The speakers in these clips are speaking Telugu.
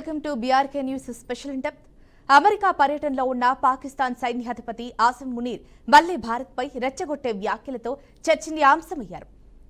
Welcome to BRK news special in depth. America పర్యటనలో ఉన్న పాకిస్తాన్ సైన్యాధిపతి ఆసిం మునీర్ మళ్లీ భారత్పై రెచ్చగొట్టే వ్యాఖ్యలతో చర్చనీయాంశమయ్యారు.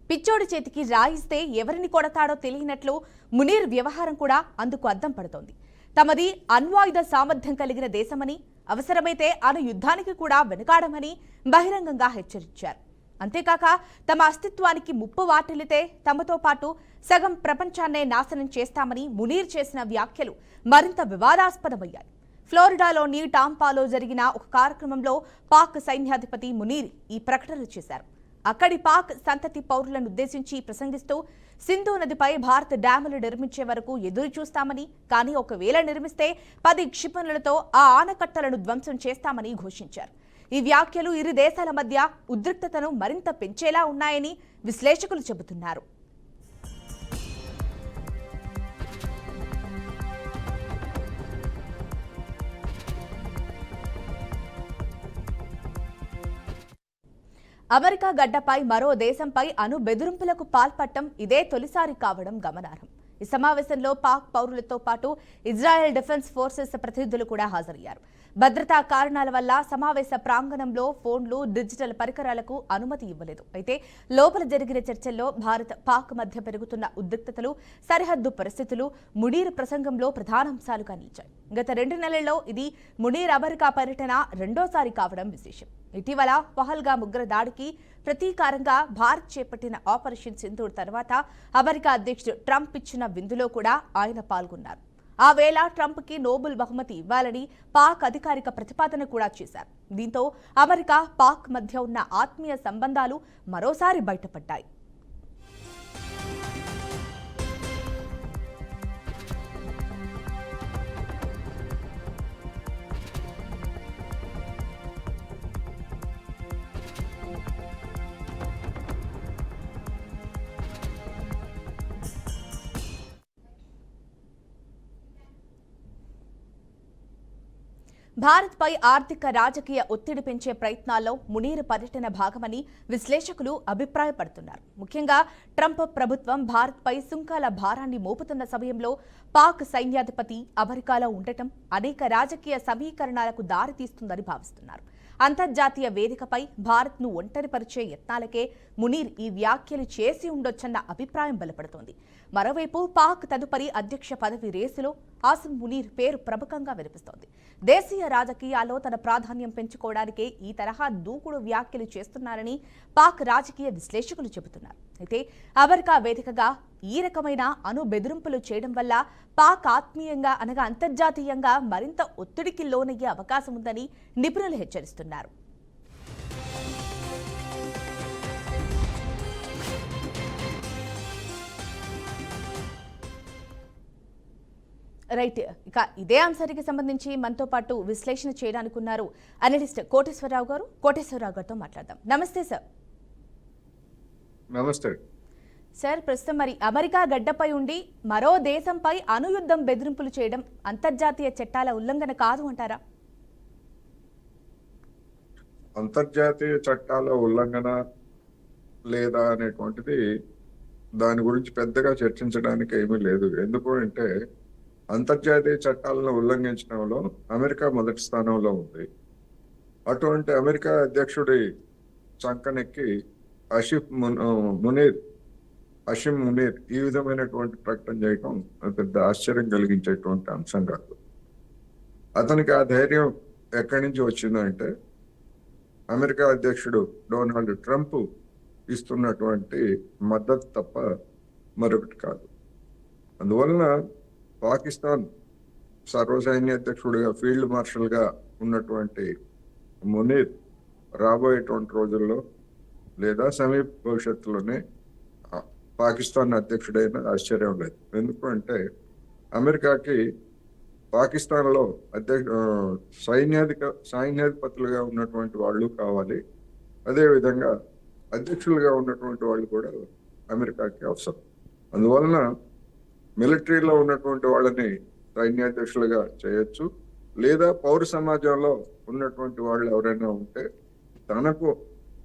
పిచ్చోడి చేతికి రాయిస్తే ఎవరిని కొడతాడో తెలియనట్లు మునీర్ వ్యవహారం కూడా అందుకు అద్దం పడుతోంది. తమది అణ్వాయుధ సామర్థ్యం కలిగిన దేశమని, అవసరమైతే అణు యుద్ధానికి కూడా వెనుకాడమని బహిరంగంగా హెచ్చరించారు. అంతేకాక తమ అస్తిత్వానికి ముప్పు వాటిల్లితే తమతో పాటు సగం ప్రపంచాన్నే నాశనం చేస్తామని మునీర్ చేసిన వ్యాఖ్యలు మరింత వివాదాస్పదమయ్యాయి. ఫ్లోరిడాలోని టాంపాలో జరిగిన ఒక కార్యక్రమంలో పాక్ సైన్యాధిపతి మునీర్ ఈ ప్రకటనలు చేశారు. అక్కడి పాక్ సంతతి పౌరులను ఉద్దేశించి ప్రసంగిస్తూ సింధు నదిపై భారత్ డ్యాములు నిర్మించే వరకు ఎదురు చూస్తామని, కానీ ఒకవేళ నిర్మిస్తే 10 క్షిపణులతో ఆ ఆనకట్టలను ధ్వంసం చేస్తామని ఘోషించారు. ఈ వ్యాఖ్యలు ఇరు దేశాల మధ్య ఉద్రిక్తతను మరింత పెంచేలా ఉన్నాయని విశ్లేషకులు చెబుతున్నారు. అమెరికా గడ్డపై మరో దేశంపై అణు బెదిరింపులకు పాల్పడటం ఇదే తొలిసారి కావడం గమనార్హం. ఈ సమావేశంలో పాక్ పౌరులతో పాటు ఇజ్రాయెల్ డిఫెన్స్ ఫోర్సెస్ ప్రతినిధులు కూడా హాజరయ్యారు. భద్రతా కారణాల వల్ల సమావేశ ప్రాంగణంలో ఫోన్లు, డిజిటల్ పరికరాలకు అనుమతి ఇవ్వలేదు. అయితే లోపల జరిగిన చర్చల్లో భారత్, పాక్ మధ్య పెరుగుతున్న ఉద్రిక్తతలు, సరిహద్దు పరిస్థితులు మునీర్ ప్రసంగంలో ప్రధానాంశాలుగా నిలిచాయి. గత 2 నెలల్లో ఇది మునీర్ అమెరికా పర్యటన రెండోసారి కావడం విశేషం. ఇటీవల పహల్గామ్ ఉగ్ర దాడికి ప్రతీకారంగా భారత్ చేపట్టిన ఆపరేషన్ సింధూర్ తర్వాత అమెరికా అధ్యక్షుడు ట్రంప్ ఇచ్చిన విందులో కూడా ఆయన పాల్గొన్నారు. ఆ వేళ ట్రంప్కి నోబెల్ బహుమతి ఇవ్వాలని పాక్ అధికారిక ప్రతిపాదన కూడా చేశారు. దీంతో అమెరికా, పాక్ మధ్య ఉన్న ఆత్మీయ సంబంధాలు మరోసారి బయటపడ్డాయి. భారత్పై ఆర్థిక, రాజకీయ ఒత్తిడి పెంచే ప్రయత్నాల్లో మునీర్ పర్యటన భాగమని విశ్లేషకులు అభిప్రాయపడుతున్నారు. ముఖ్యంగా ట్రంప్ ప్రభుత్వం భారత్పై సుంకాల భారాన్ని మోపుతున్న సమయంలో పాక్ సైన్యాధిపతి అమెరికాలో ఉండటం అనేక రాజకీయ సమీకరణాలకు దారితీస్తుందని భావిస్తున్నారు. అంతర్జాతీయ వేదికపై భారత్ను ఒంటరిపరిచే యత్నాలకే మునీర్ ఈ వ్యాఖ్యలు చేసి ఉండొచ్చన్న అభిప్రాయం బలపడుతోంది. మరోవైపు పాక్ తదుపరి అధ్యక్ష పదవి రేసులో ఆసిం మునీర్ పేరు ప్రముఖంగా వినిపిస్తోంది. దేశీయ రాజకీయాల్లో తన ప్రాధాన్యం పెంచుకోవడానికే ఈ తరహా దూకుడు వ్యాఖ్యలు చేస్తున్నారని పాక్ రాజకీయ విశ్లేషకులు చెబుతున్నారు. అయితే అమెరికా వేదికగా ఈ రకమైన అణు బెదిరింపులు చేయడం వల్ల పాక్ ఆత్మీయంగా అనగా అంతర్జాతీయంగా మరింత ఒత్తిడికి లోనయ్యే అవకాశం ఉందని నిపుణులు హెచ్చరిస్తున్నారు. రైట్, ఇక ఇదే అంశానికి సంబంధించి మనతో పాటు విశ్లేషణ చేయడానికి ఉన్నారు అనలిస్ట్ కోటేశ్వరరావు గారు. కోటేశ్వరరావు గారితో మాట్లాడదాం. నమస్తే సార్. నమస్తే సార్, ప్రస్తుతం మరి అమెరికా గడ్డపై ఉండి మరో దేశంపై అణుయుద్ధం బెదిరింపులు చేయడం అంతర్జాతీయ చట్టాల ఉల్లంఘన కాదు అంటారా? అంతర్జాతీయ చట్టాల ఉల్లంఘన లేదా అనేటువంటిది దాని గురించి పెద్దగా చర్చించడానికి ఏమీ లేదు. ఎందుకు అంటే అంతర్జాతీయ చట్టాలను ఉల్లంఘించడంలో అమెరికా మొదటి స్థానంలో ఉంది. అటువంటి అమెరికా అధ్యక్షుడి చంకనెక్కి ఆసిం మునీర్ ఈ విధమైనటువంటి ప్రకటన చేయడం పెద్ద ఆశ్చర్యం కలిగించేటువంటి అంశం కాదు. అతనికి ఆ ధైర్యం ఎక్కడి నుంచి వచ్చిందంటే అమెరికా అధ్యక్షుడు డొనాల్డ్ ట్రంప్ ఇస్తున్నటువంటి మద్దతు తప్ప మరొకటి కాదు. అందువలన పాకిస్తాన్ సర్వసైన్యాధ్యక్షుడిగా, ఫీల్డ్ మార్షల్గా ఉన్నటువంటి మునీర్ రాబోయేటువంటి రోజుల్లో లేదా సమీప భవిష్యత్తులోనే పాకిస్తాన్ అధ్యక్షుడైన ఆశ్చర్యం లేదు. ఎందుకంటే అమెరికాకి పాకిస్తాన్లో సైన్యాధిపతులుగా ఉన్నటువంటి వాళ్ళు కావాలి, అదేవిధంగా అధ్యక్షులుగా ఉన్నటువంటి వాళ్ళు కూడా అమెరికాకి అవసరం. అందువలన మిలిటరీలో ఉన్నటువంటి వాళ్ళని సైన్యాధ్యక్షులుగా చేయొచ్చు, లేదా పౌర సమాజంలో ఉన్నటువంటి వాళ్ళు ఎవరైనా ఉంటే తనకు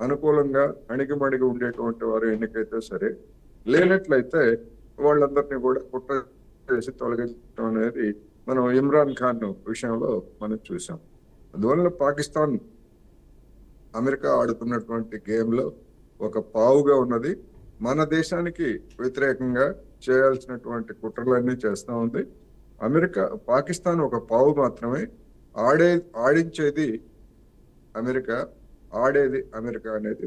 అనుకూలంగా అణిగిమణిగి ఉండేటువంటి వారు ఎన్నికైతే సరే, లేనట్లయితే వాళ్ళందరినీ కూడా కుట్ర చేసి తొలగించడం అనేది మనం ఇమ్రాన్ ఖాన్ విషయంలో మనం చూసాం. అందువల్ల పాకిస్తాన్ అమెరికా ఆడుతున్నటువంటి గేమ్లో ఒక పావుగా ఉన్నది. మన దేశానికి వ్యతిరేకంగా చేయాల్సినటువంటి కుట్రలన్నీ చేస్తూ ఉంది. పాకిస్తాన్ ఒక పావు మాత్రమే. ఆడించేది అమెరికా, ఆడేది అమెరికా అనేది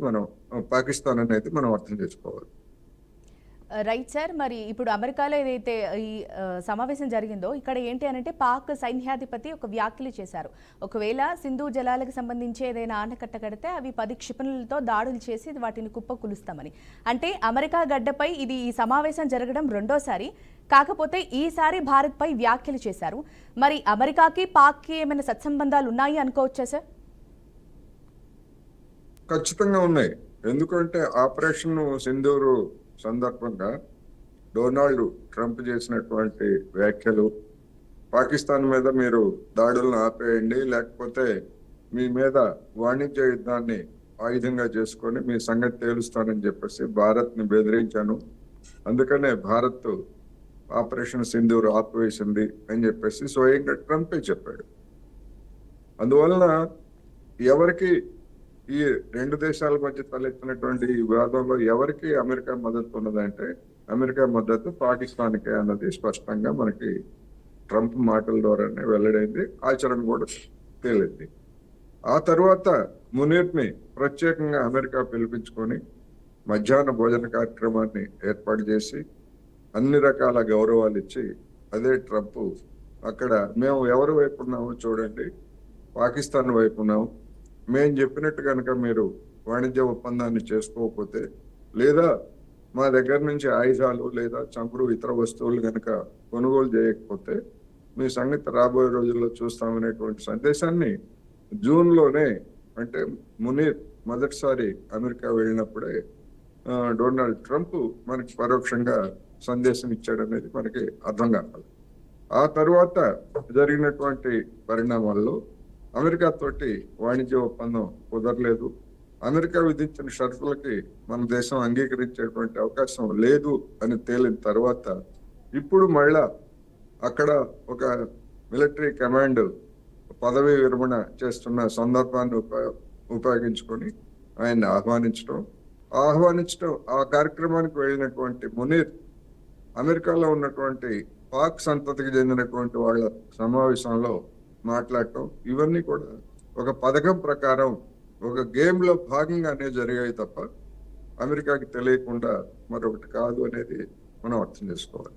పాకిస్తాన్ అనేది మనం అర్థం చేసుకోవాలి. Right sir. మరి ఇప్పుడు అమెరికాలో ఏదైతే ఈ సమావేశం జరిగిందో ఇక్కడ ఏంటి అనంటే పాక్ సైన్యాధిపతి ఒక వ్యాఖ్యలు చేశారు. ఒకవేళ సింధు జలాలకు సంబంధించి ఏదైనా ఆనకట్ట కడితే అవి 10 క్షిపణులతో దాడులు చేసి వాటిని కుప్పకూలుస్తామని. అంటే అమెరికా గడ్డపై ఇది ఈ సమావేశం జరగడం రెండోసారి. కాకపోతే ఈసారి భారత్పై వ్యాఖ్యలు చేశారు. మరి అమెరికాకి పాక్కి ఏమైనా సత్సంబంధాలు ఉన్నాయి అనుకోవచ్చా సార్? ఖచ్చితంగా ఉన్నాయి. ఎందుకంటే ఆపరేషన్ సింధూరు సందర్భంగా డొనాల్డ్ ట్రంప్ చేసినటువంటి వ్యాఖ్యలు, పాకిస్తాన్ మీద మీరు దాడులను ఆపేయండి, లేకపోతే మీ మీద వాణిజ్య యుద్ధాన్ని ఆయుధంగా చేసుకొని మీ సంగతి తేలుస్తానని చెప్పేసి భారత్ని బెదిరించాను. అందుకనే భారత్ ఆపరేషన్ సింధూర్ ఆపివేసింది అని చెప్పేసి స్వయంగా ట్రంపే చెప్పాడు. అందువలన ఎవరికి ఈ రెండు దేశాల మధ్య తలెత్తినటువంటి ఈ వివాదంలో ఎవరికి అమెరికా మద్దతు ఉన్నదంటే అమెరికా మద్దతు పాకిస్తాన్కే అన్నది స్పష్టంగా మనకి ట్రంప్ మాటల ద్వారానే వెల్లడైంది, ఆచరణ కూడా తేలింది. ఆ తర్వాత మునీర్ని ప్రత్యేకంగా అమెరికా పిలిపించుకొని మధ్యాహ్న భోజన కార్యక్రమాన్ని ఏర్పాటు చేసి అన్ని రకాల గౌరవాలు ఇచ్చి, అదే ట్రంప్ అక్కడ మేము ఎవరి వైపు ఉన్నామో చూడండి, పాకిస్తాన్ వైపు ఉన్నాము, మేము చెప్పినట్టు కనుక మీరు వాణిజ్య ఒప్పందాన్ని చేసుకోకపోతే, లేదా మా దగ్గర నుంచి ఆయుధాలు లేదా చమురు ఇతర వస్తువులు కనుక కొనుగోలు చేయకపోతే మీ సంగతి రాబోయే రోజుల్లో చూస్తామనేటువంటి సందేశాన్ని జూన్లోనే, అంటే మునీర్ మొదటిసారి అమెరికా వెళ్ళినప్పుడే డొనాల్డ్ ట్రంప్ మనకి పరోక్షంగా సందేశం ఇచ్చాడనేది మనకి అర్థం కావాలి. ఆ తర్వాత జరిగినటువంటి పరిణామాల్లో అమెరికా తోటి వాణిజ్య ఒప్పందం కుదరలేదు. అమెరికా విధించిన షరతులకి మన దేశం అంగీకరించేటువంటి అవకాశం లేదు అని తేలిన తర్వాత ఇప్పుడు మళ్ళా అక్కడ ఒక మిలిటరీ కమాండ్ పదవీ విరమణ చేస్తున్న సందర్భాన్ని ఉపయోగించుకొని ఆయన్ని ఆహ్వానించడం, ఆ కార్యక్రమానికి వెళ్ళినటువంటి మునీర్ అమెరికాలో ఉన్నటువంటి పాక్ సంతతికి చెందినటువంటి వాళ్ళ సమావేశంలో మాట్లాడటం, ఇవన్నీ కూడా ఒక పథకం ప్రకారం ఒక గేమ్ లో భాగంగానే జరిగాయి తప్ప అమెరికాకి తెలియకుండా మరొకటి కాదు అనేది మనం అర్థం చేసుకోవాలి.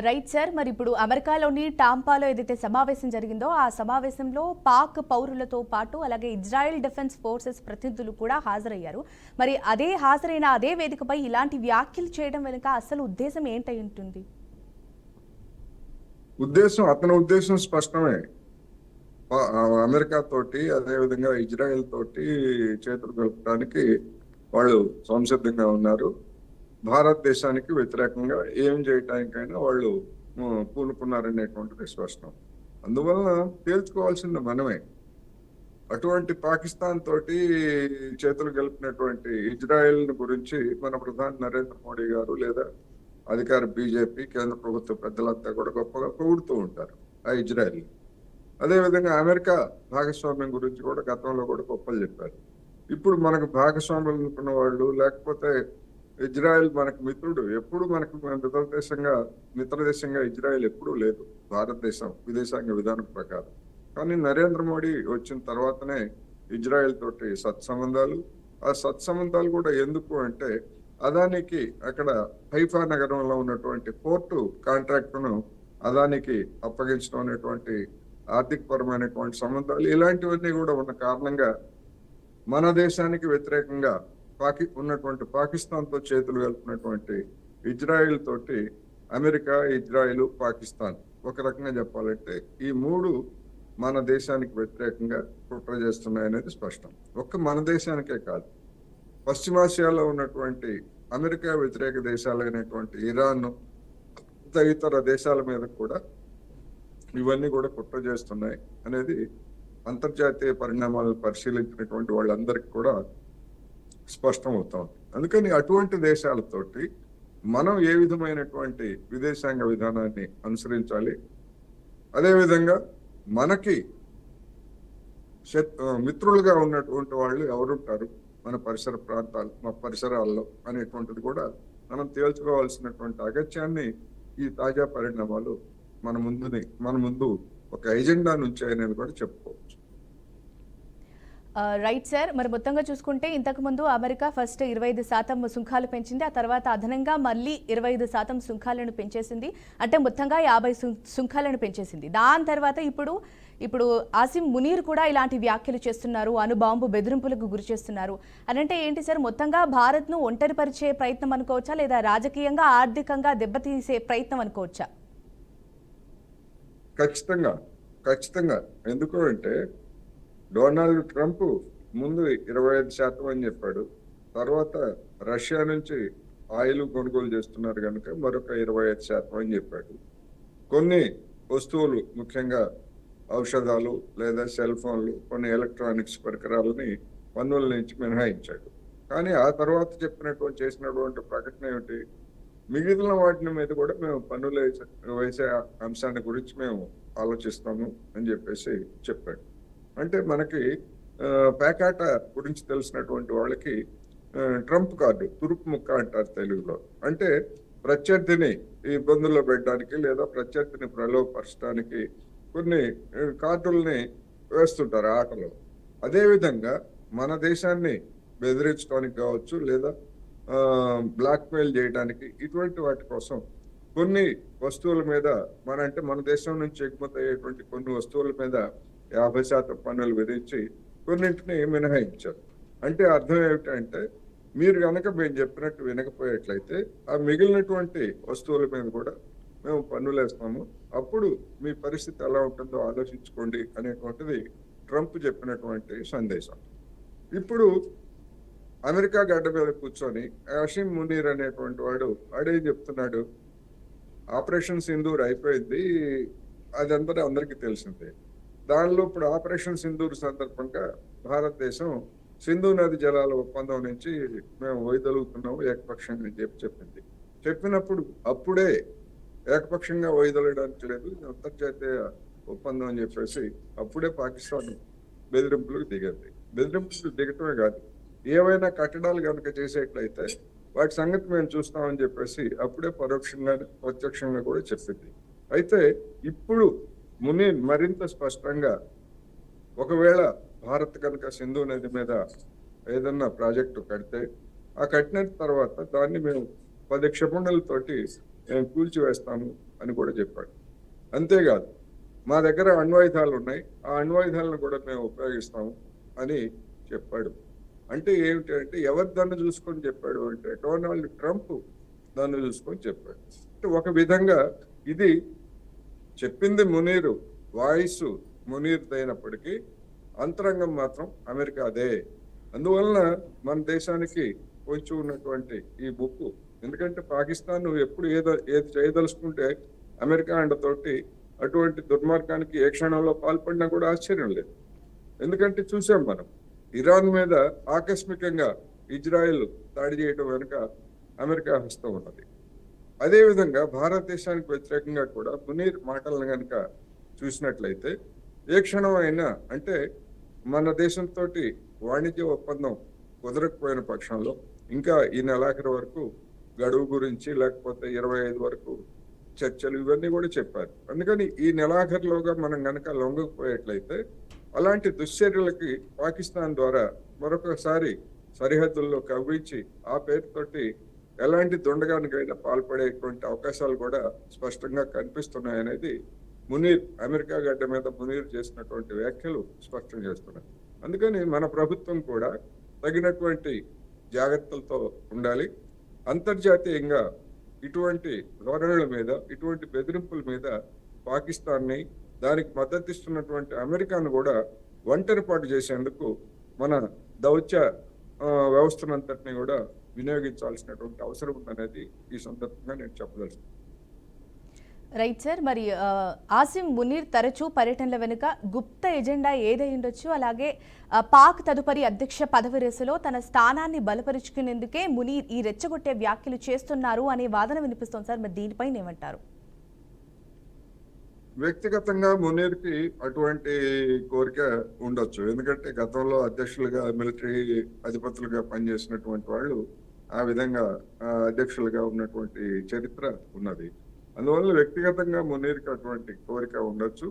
Right sir. మరి ఇప్పుడు అమెరికాలోని టాంపాలో ఏదైతే సమావేశం జరిగిందో ఆ సమావేశంలో పాక్ పౌరులతో పాటు అలాగే ఇజ్రాయెల్ డిఫెన్స్ ఫోర్సెస్ ప్రతినిధులు కూడా హాజరయ్యారు. మరి హాజరైన అదే వేదికపై ఇలాంటి వ్యాఖ్యలు చేయడం వెనుక అసలు ఉద్దేశం ఏంటై ఉంటుంది? అతని ఉద్దేశం స్పష్టమే. అమెరికా తోటి అదేవిధంగా ఇజ్రాయెల్ తోటి చేతులు కలపడానికి వాళ్ళు సంసిద్ధంగా ఉన్నారు. భారతదేశానికి వ్యతిరేకంగా ఏం చేయటానికైనా వాళ్ళు పూనుకున్నారనేటువంటిది స్పష్టం. అందువలన తేల్చుకోవాల్సింది మనమే. అటువంటి పాకిస్తాన్ తోటి చేతులు కలిపినటువంటి ఇజ్రాయెల్ గురించి మన ప్రధాని నరేంద్ర మోడీ గారు లేదా అధికార బీజేపీ కేంద్ర ప్రభుత్వ పెద్దలంతా కూడా గొప్పగా పొగుడుతూ ఉంటారు ఆ ఇజ్రాయెల్. అదేవిధంగా అమెరికా భాగస్వామ్యం గురించి కూడా గతంలో కూడా గొప్పలు చెప్పారు. ఇప్పుడు మనకు భాగస్వామ్యం అనుకున్న వాళ్ళు, లేకపోతే ఇజ్రాయెల్ మనకు మిత్రుడు, ఎప్పుడు మనకు మిత్ర దేశంగా ఇజ్రాయెల్ ఎప్పుడూ లేదు భారతదేశం విదేశాంగ విధానం ప్రకారం. కానీ నరేంద్ర మోడీ వచ్చిన తర్వాతనే ఇజ్రాయెల్ తోటి సత్సంబంధాలు. ఆ సత్సంబంధాలు కూడా ఎందుకు అంటే అదానికి అక్కడ హైఫా నగరంలో ఉన్నటువంటి పోర్టు కాంట్రాక్టును అదానికి అప్పగించడం అనేటువంటి ఆర్థికపరమైనటువంటి సంబంధాలు, ఇలాంటివన్నీ కూడా ఉన్న కారణంగా మన దేశానికి వ్యతిరేకంగా ఉన్నటువంటి పాకిస్తాన్తో చేతులు కలిపినటువంటి ఇజ్రాయెల్ తోటి అమెరికా, ఇజ్రాయెల్, పాకిస్తాన్ ఒక రకంగా చెప్పాలంటే ఈ మూడు మన దేశానికి వ్యతిరేకంగా కుట్ర చేస్తున్నాయనేది స్పష్టం. ఒక్క మన దేశానికే కాదు, పశ్చిమాసియాలో ఉన్నటువంటి అమెరికా వ్యతిరేక దేశాలైనటువంటి ఇరాన్, ఇతర దేశాల మీద కూడా ఇవన్నీ కూడా కుట్ర చేస్తున్నాయి అనేది అంతర్జాతీయ పరిణామాలను పరిశీలించినటువంటి వాళ్ళందరికీ కూడా స్పష్టం అవుతా ఉంది. అందుకని అటువంటి దేశాలతోటి మనం ఏ విధమైనటువంటి విదేశాంగ విధానాన్ని అనుసరించాలి, అదేవిధంగా మనకి మిత్రులుగా ఉన్నటువంటి వాళ్ళు ఎవరుంటారు మన పరిసర ప్రాంతాలు, మా పరిసరాల్లో అనేటువంటిది కూడా మనం తేల్చుకోవాల్సినటువంటి అగత్యాన్ని ఈ తాజా పరిణామాలు మన ముందు ఒక ఎజెండా నుంచాయని కూడా చెప్పుకోవచ్చు. Right sir. మరి మొత్తంగా చూసుకుంటే ఇంతకుముందు అమెరికా ఫస్ట్ 25% సుంకాలు పెంచింది, ఆ తర్వాత అదనంగా మళ్ళీ 25% సుంకాలను పెంచేసింది, అంటే మొత్తంగా 50 సుంకాలను పెంచేసింది. దాని తర్వాత ఇప్పుడు ఆసిమ్ మునీర్ కూడా ఇలాంటి వ్యాఖ్యలు చేస్తున్నారు, అణుబాంబు బెదిరింపులకు గురి చేస్తున్నారు అని. అంటే ఏంటి సార్, మొత్తంగా భారత్ను ఒంటరిపరిచే ప్రయత్నం అనుకోవచ్చా, లేదా రాజకీయంగా ఆర్థికంగా దెబ్బతీసే ప్రయత్నం అనుకోవచ్చా? ఖచ్చితంగా ఎందుకు అంటే డొనాల్డ్ ట్రంప్ ముందు 25% అని చెప్పాడు. తర్వాత రష్యా నుంచి ఆయిల్ కొనుగోలు చేస్తున్నారు కనుక మరొక 25% అని చెప్పాడు. కొన్ని వస్తువులు, ముఖ్యంగా ఔషధాలు లేదా సెల్ ఫోన్లు, కొన్ని ఎలక్ట్రానిక్స్ పరికరాలని పన్నుల నుంచి మినహాయించాడు. కానీ ఆ తర్వాత చేసినటువంటి ప్రకటన ఏమిటి, మిగిలిన వాటిని మీద కూడా మేము పన్నులు వేసే అంశాన్ని గురించి మేము ఆలోచిస్తాము అని చెప్పేసి చెప్పాడు. అంటే మనకి పేకాట గురించి తెలిసినటువంటి వాళ్ళకి ట్రంప్ కార్డు, తురుపు ముక్క అంటారు తెలుగులో. అంటే ప్రత్యర్థిని ఇబ్బందుల్లో పెట్టడానికి లేదా ప్రత్యర్థిని ప్రలోభపరచడానికి కొన్ని కార్డుల్ని వేస్తుంటారు ఆటలో. అదేవిధంగా మన దేశాన్ని బెదిరించడానికి కావచ్చు, లేదా బ్లాక్మెయిల్ చేయడానికి, ఇటువంటి వాటి కోసం కొన్ని వస్తువుల మీద మన దేశం నుంచి ఎగుమతి అయ్యేటువంటి కొన్ని వస్తువుల మీద 50% పన్నులు విధించి కొన్నింటిని మినహాయించారు. అంటే అర్థం ఏమిటంటే, మీరు కనుక మేము చెప్పినట్టు వినకపోయేట్లయితే ఆ మిగిలినటువంటి వస్తువుల మీద కూడా మేము పన్నులు వేస్తాము, అప్పుడు మీ పరిస్థితి ఎలా ఉంటుందో ఆలోచించుకోండి అనేటువంటిది ట్రంప్ చెప్పినటువంటి సందేశం. ఇప్పుడు అమెరికా గడ్డ మీద కూర్చొని ఆసిమ్ మునీర్ అనేటువంటి వాడు ఆడేం చెప్తున్నాడు, ఆపరేషన్ సింధూర్ అయిపోయింది, అదంతా అందరికీ తెలిసిందే. దానిలో ఇప్పుడు ఆపరేషన్ సింధూర్ సందర్భంగా భారతదేశం సింధు నది జలాల ఒప్పందం నుంచి మేము వైదొలుగుతున్నాము ఏకపక్షంగా అని చెప్పింది. చెప్పినప్పుడు అప్పుడే ఏకపక్షంగా వైదొలగడానికి లేదు, అంతర్జాతీయ ఒప్పందం అని చెప్పేసి అప్పుడే పాకిస్తాన్ బెదిరింపులకు దిగింది. బెదిరింపులకు దిగటమే కాదు, ఏవైనా కట్టడాలు కనుక చేసేట్లయితే వాటి సంగతి మేము చూస్తామని చెప్పేసి అప్పుడే పరోక్షంగా ప్రత్యక్షంగా కూడా చెప్పింది. అయితే ఇప్పుడు మునీర్ మరింత స్పష్టంగా, ఒకవేళ భారత్ కనుక సింధు నది మీద ఏదన్నా ప్రాజెక్టు కడితే, ఆ కట్టిన తర్వాత దాన్ని మేము 10 క్షిపణులతోటి మేము కూల్చివేస్తాము అని కూడా చెప్పాడు. అంతేకాదు, మా దగ్గర అణ్వాయుధాలు ఉన్నాయి, ఆ అణ్వాయుధాలను కూడా మేము ఉపయోగిస్తాము అని చెప్పాడు. అంటే ఏమిటి అంటే, ఎవరు దాన్ని చూసుకొని చెప్పాడు అంటే డొనాల్డ్ ట్రంప్ దాన్ని చూసుకొని చెప్పాడు. అంటే ఒక విధంగా ఇది చెప్పింది మునీరు, వాయిస్ మునీర్ అయినప్పటికీ అంతరంగం మాత్రం అమెరికాదే. అందువలన మన దేశానికి వచ్చి ఉన్నటువంటి ఈ బుక్, ఎందుకంటే పాకిస్తాన్ నువ్వు ఎప్పుడు ఏది చేయదలుచుకుంటే అమెరికా అండతోటి అటువంటి దుర్మార్గానికి ఏ క్షణంలో పాల్పడినా కూడా ఆశ్చర్యం లేదు. ఎందుకంటే చూసాం మనం, ఇరాన్ మీద ఆకస్మికంగా ఇజ్రాయెల్ దాడి చేయడం వెనుక అమెరికా హస్తం ఉన్నది. అదేవిధంగా భారతదేశానికి వ్యతిరేకంగా కూడా మునీర్ మాటలను కనుక చూసినట్లయితే, ఏ క్షణం అయినా, అంటే మన దేశంతో వాణిజ్య ఒప్పందం కుదరకపోయిన పక్షంలో ఇంకా ఈ నెలాఖరు వరకు గడువు గురించి, లేకపోతే 25 వరకు చర్చలు, ఇవన్నీ కూడా చెప్పారు. అందుకని ఈ నెలాఖరులోగా మనం కనుక లొంగకపోయేట్లయితే అలాంటి దుశ్చర్యలకి పాకిస్తాన్ ద్వారా మరొకసారి సరిహద్దుల్లో కవ్వించి ఆ పేరుతోటి ఎలాంటి దుండగానికైనా పాల్పడేటువంటి అవకాశాలు కూడా స్పష్టంగా కనిపిస్తున్నాయనేది మునీర్, అమెరికా గడ్డ మీద మునీర్ చేసినటువంటి వ్యాఖ్యలు స్పష్టం చేస్తున్నాయి. అందుకని మన ప్రభుత్వం కూడా తగినటువంటి జాగ్రత్తలతో ఉండాలి. అంతర్జాతీయంగా ఇటువంటి ధోరణుల మీద, ఇటువంటి బెదిరింపుల మీద పాకిస్తాన్ని, దానికి మద్దతిస్తున్నటువంటి అమెరికాను కూడా ఒంటరిపాటు చేసేందుకు మన దౌత్య వ్యవస్థనంతటిని కూడా వినియోగించాల్సినటువంటి అవసరం ఉందనేది ఈ సందర్భంగా నేను చెప్పదలుచుకున్నాను. Right sir. మరి ఆసిమ్ మునీర్ తరచూ పర్యటనల వెనుక గుప్త ఎజెండా ఏదై ఉండొచ్చు? అలాగే పాక్ తదుపరి అధ్యక్ష పదవి రేసులో తన స్థానాన్ని బలపరుచుకునేందుకే మునీర్ ఈ రెచ్చగొట్టే వ్యాఖ్యలు చేస్తున్నారు అనే వాదన వినిపిస్తోంది సార్. మరి దీనిపైన ఏమంటారు? వ్యక్తిగతంగా మునీర్కి అటువంటి కోరిక ఉండొచ్చు. ఎందుకంటే గతంలో అధ్యక్షులుగా, మిలిటరీ అధిపతులుగా పనిచేసినటువంటి వాళ్ళు ఆ విధంగా అధ్యక్షులుగా ఉన్నటువంటి చరిత్ర ఉన్నది. అందువల్ల వ్యక్తిగతంగా మునీర్కి అటువంటి కోరిక ఉండొచ్చు.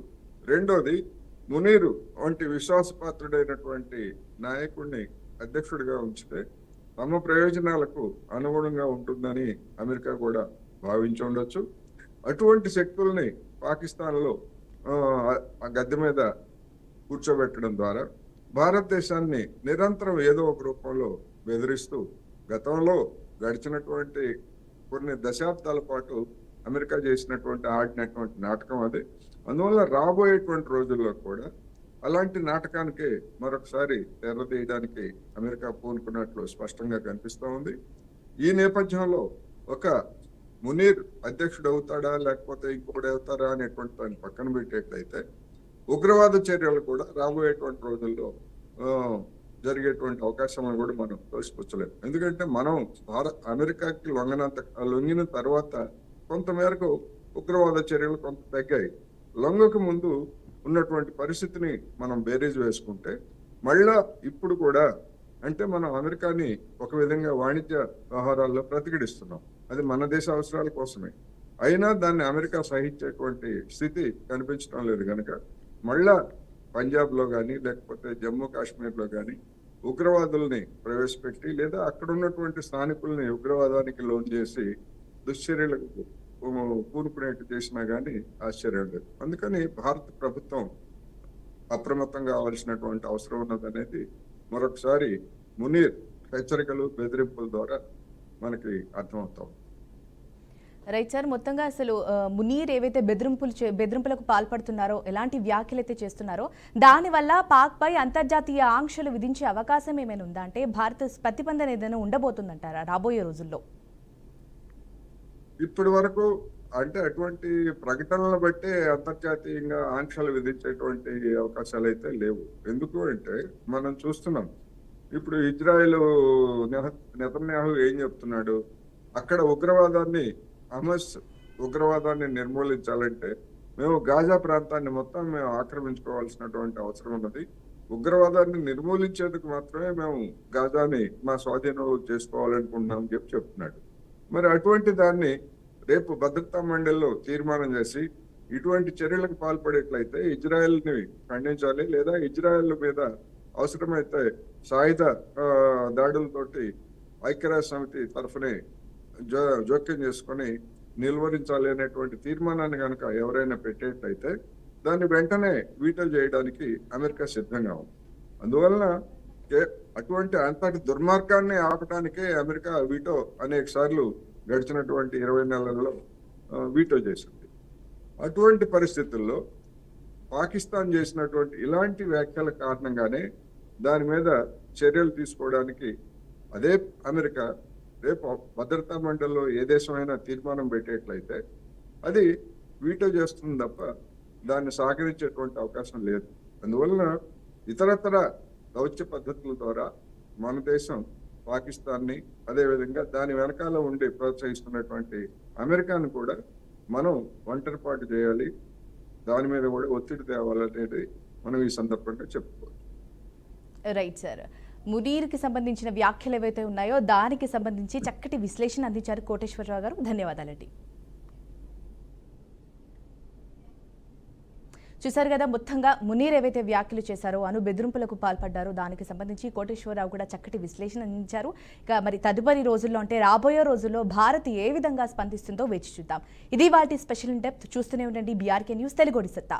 రెండోది, మునీరు వంటి విశ్వాసపాత్రుడైనటువంటి నాయకుడిని అధ్యక్షుడిగా ఉంచితే తమ ప్రయోజనాలకు అనుగుణంగా ఉంటుందని అమెరికా కూడా భావించి ఉండొచ్చు. అటువంటి శక్తుల్ని పాకిస్తాన్లో ఆ గద్దె మీద కూర్చోబెట్టడం ద్వారా భారతదేశాన్ని నిరంతరం ఏదో ఒక రూపంలో బెదిరిస్తూ గతంలో గడిచినటువంటి కొన్ని దశాబ్దాల పాటు అమెరికా చేసినటువంటి ఆడినటువంటి నాటకం అది. అందువల్ల రాబోయేటువంటి రోజుల్లో కూడా అలాంటి నాటకానికి మరొకసారి తెరదీయడానికి అమెరికా పూనుకున్నట్లు స్పష్టంగా కనిపిస్తూ ఉంది. ఈ నేపథ్యంలో ఒక మునీర్ అధ్యక్షుడు అవుతాడా లేకపోతే ఇంకొకటి అవుతారా అనేటువంటి దాన్ని పక్కన పెట్టేట్లయితే ఉగ్రవాద చర్యలు కూడా రాబోయేటువంటి రోజుల్లో జరిగేటువంటి అవకాశాలను కూడా మనం తోసిపుచ్చలేము. ఎందుకంటే మనం అమెరికాకి లొంగిన తర్వాత కొంతమేరకు ఉగ్రవాద చర్యలు కొంత తగ్గాయి. లొంగకు ముందు ఉన్నటువంటి పరిస్థితిని మనం బేరీజ్ వేసుకుంటే మళ్ళా ఇప్పుడు కూడా అంటే మనం అమెరికాని ఒక విధంగా వాణిజ్య వ్యవహారాల్లో ప్రతిఘటిస్తున్నాం. అది మన దేశ అవసరాల కోసమే. అయినా దాన్ని అమెరికా సహించేటువంటి స్థితి కనిపించడం లేదు కనుక మళ్ళా పంజాబ్లో కానీ లేకపోతే జమ్మూ కాశ్మీర్లో కానీ ఉగ్రవాదుల్ని ప్రవేశపెట్టి లేదా అక్కడ ఉన్నటువంటి స్థానికుల్ని ఉగ్రవాదానికి లోన్ చేసి దుశ్చర్యలకు పూనుకునేట్టు చేసినా కానీ ఆశ్చర్యం లేదు. అందుకని భారత ప్రభుత్వం అప్రమత్తం కావాల్సినటువంటి అవసరం ఉన్నదనేది మరొకసారి మునీర్ హెచ్చరికలు, బెదిరింపుల ద్వారా మనకి అర్థమవుతాం. Right sir. మొత్తంగా అసలు మునీర్ ఏవైతే బెదిరింపులకు పాల్పడుతున్నారో, ఎలాంటి వ్యాఖ్యలు అయితే చేస్తున్నారో దానివల్ల పాక్ పై అంతర్జాతీయ ఆంక్షలు విధించే అవకాశం ఏమైనా ఉందా? అంటే భారత ప్రతిబంధన ఏదైనా ఉండబోతుందంటారా రాబోయే రోజుల్లో? ఇప్పటి వరకు అంటే అటువంటి ప్రకటనలను బట్టే అంతర్జాతీయంగా ఆంక్షలు విధించేటువంటి అవకాశాలు అయితే లేవు. ఎందుకు అంటే మనం చూస్తున్నాం ఇప్పుడు ఇజ్రాయెల్ నెతన్యాహు ఏం చెప్తున్నాడు, అక్కడ హమాస్ ఉగ్రవాదాన్ని నిర్మూలించాలంటే మేము గాజా ప్రాంతాన్ని మొత్తం మేము ఆక్రమించుకోవాల్సినటువంటి అవసరం ఉన్నది. ఉగ్రవాదాన్ని నిర్మూలించేందుకు మాత్రమే మేము గాజాని మా స్వాధీనంలో చేసుకోవాలనుకుంటున్నామని చెప్తున్నాడు. మరి అటువంటి దాన్ని రేపు భద్రతా మండలిలో తీర్మానం చేసి ఇటువంటి చర్యలకు పాల్పడేట్లయితే ఇజ్రాయెల్ని ఖండించాలి, లేదా ఇజ్రాయెల్ మీద అవసరమైతే సాయుధ దాడులతోటి ఐక్యరాజ్య సమితి తరఫునే జోక్యం చేసుకొని నిలువరించాలి అనేటువంటి తీర్మానాన్ని కనుక ఎవరైనా పెట్టేట్లయితే దాన్ని వెంటనే వీటో చేయడానికి అమెరికా సిద్ధంగా ఉంది. అందువలన అటువంటి అంతటి దుర్మార్గాన్ని ఆపడానికే అమెరికా వీటో అనేక సార్లు గడిచినటువంటి 20 నెలల్లో వీటో చేసింది. అటువంటి పరిస్థితుల్లో పాకిస్తాన్ చేసినటువంటి ఇలాంటి వ్యాఖ్యల కారణంగానే దాని మీద చర్యలు తీసుకోవడానికి అదే అమెరికా రేపు భద్రతా మండలిలో ఏ దేశమైనా తీర్మానం పెట్టేట్లయితే అది వీటో చేస్తుంది తప్ప దాన్ని సహకరించేటువంటి అవకాశం లేదు. అందువలన ఇతరతర దౌత్య పద్ధతుల ద్వారా మన దేశం పాకిస్తాన్ని, అదేవిధంగా దాని వెనకాల ఉండి ప్రోత్సహిస్తున్నటువంటి అమెరికాను కూడా మనం ఒంటరిపాటు చేయాలి, దాని మీద కూడా ఒత్తిడి తేవాలనేది మనం ఈ సందర్భంగా చెప్పుకోవచ్చు. Right sir. మునీర్కి సంబంధించిన వ్యాఖ్యలు ఏవైతే ఉన్నాయో దానికి సంబంధించి చక్కటి విశ్లేషణ అందించారు కోటేశ్వరరావు గారు. ధన్యవాదాలండి. చూశారు కదా, మొత్తంగా మునీర్ ఏవైతే వ్యాఖ్యలు చేశారో, బెదిరింపులకు పాల్పడ్డారో దానికి సంబంధించి కోటేశ్వరరావు కూడా చక్కటి విశ్లేషణ అందించారు. ఇక మరి తదుపరి రోజుల్లో అంటే రాబోయే రోజుల్లో భారత్ ఏ విధంగా స్పందిస్తుందో వేచి చూద్దాం. ఇది వాటి స్పెషల్ ఇన్ డెప్త్. చూస్తూనే ఉండండి BRK న్యూస్, తెలుగు సత్తా.